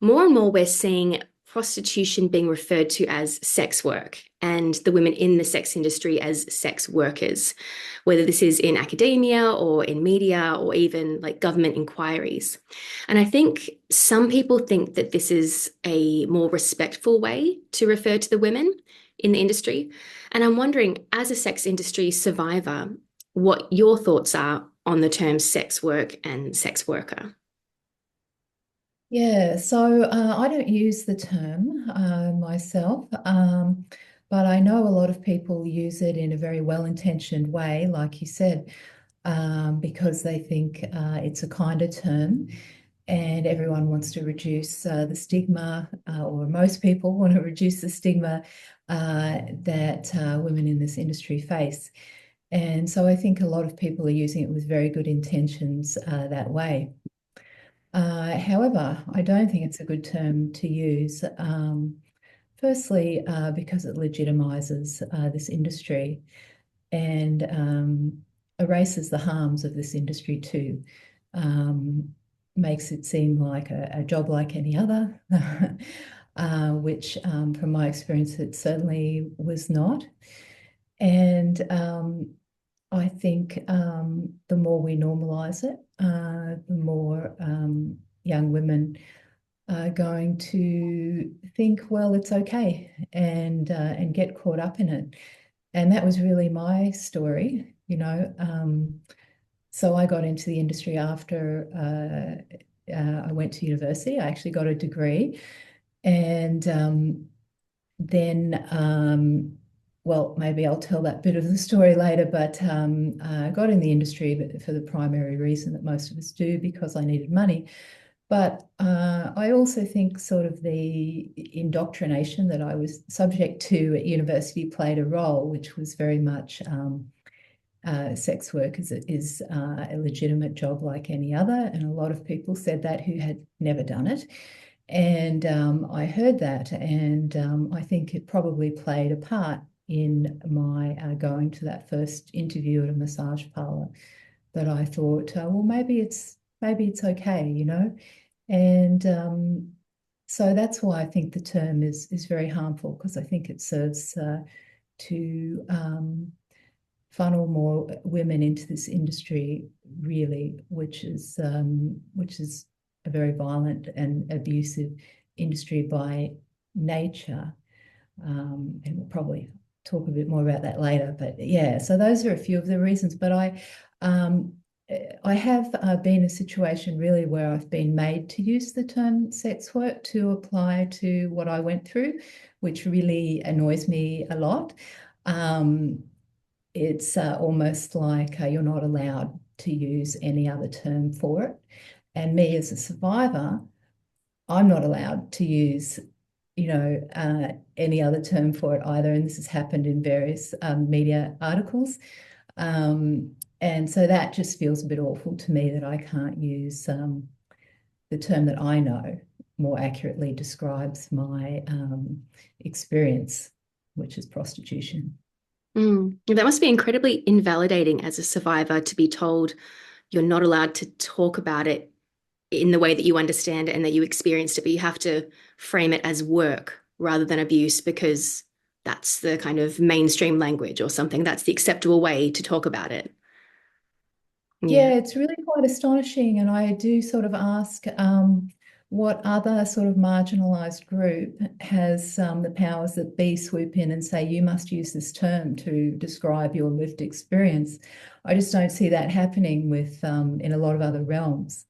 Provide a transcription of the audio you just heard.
more and more we're seeing prostitution being referred to as sex work and the women in the sex industry as sex workers, whether this is in academia or in media or even like government inquiries. And I think some people think that this is a more respectful way to refer to the women in the industry. And I'm wondering, as a sex industry survivor, what your thoughts are on the terms sex work and sex worker. Yeah, so I don't use the term myself, but I know a lot of people use it in a very well-intentioned way, like you said, because they think it's a kinder term and everyone wants to reduce the stigma, or most people want to reduce the stigma that women in this industry face. And so I think a lot of people are using it with very good intentions that way. However, I don't think it's a good term to use. Firstly, because it legitimizes this industry and erases the harms of this industry too. Makes it seem like a job like any other, which from my experience, it certainly was not. And I think the more we normalise it, the more young women are going to think, well, it's okay, and get caught up in it. And that was really my story, you know. So I got into the industry after I went to university. I actually got a degree, and then well, maybe I'll tell that bit of the story later, but I got in the industry but for the primary reason that most of us do, because I needed money. But I also think sort of the indoctrination that I was subject to at university played a role, which was very much sex work is a legitimate job like any other. And a lot of people said that who had never done it. And I heard that, and I think it probably played a part in my going to that first interview at a massage parlor. That I thought, well, maybe it's okay, you know. And so that's why I think the term is very harmful, because I think it serves to funnel more women into this industry, really, which is a very violent and abusive industry by nature. And we'll probably talk a bit more about that later. But yeah, so those are a few of the reasons. But um, I have been in a situation really where I've been made to use the term sex work to apply to what I went through, which really annoys me a lot. It's almost like you're not allowed to use any other term for it. And me as a survivor, I'm not allowed to use, any other term for it either. And this has happened in various media articles. And so that just feels a bit awful to me that I can't use the term that I know more accurately describes my experience, which is prostitution. That must be incredibly invalidating as a survivor to be told you're not allowed to talk about it in the way that you understand it and that you experienced it, but you have to frame it as work rather than abuse because that's the kind of mainstream language or something. That's the acceptable way to talk about it. Yeah. Yeah, it's really quite astonishing. And I do sort of ask what other sort of marginalized group has the powers that be swoop in and say, you must use this term to describe your lived experience. I just don't see that happening with in a lot of other realms.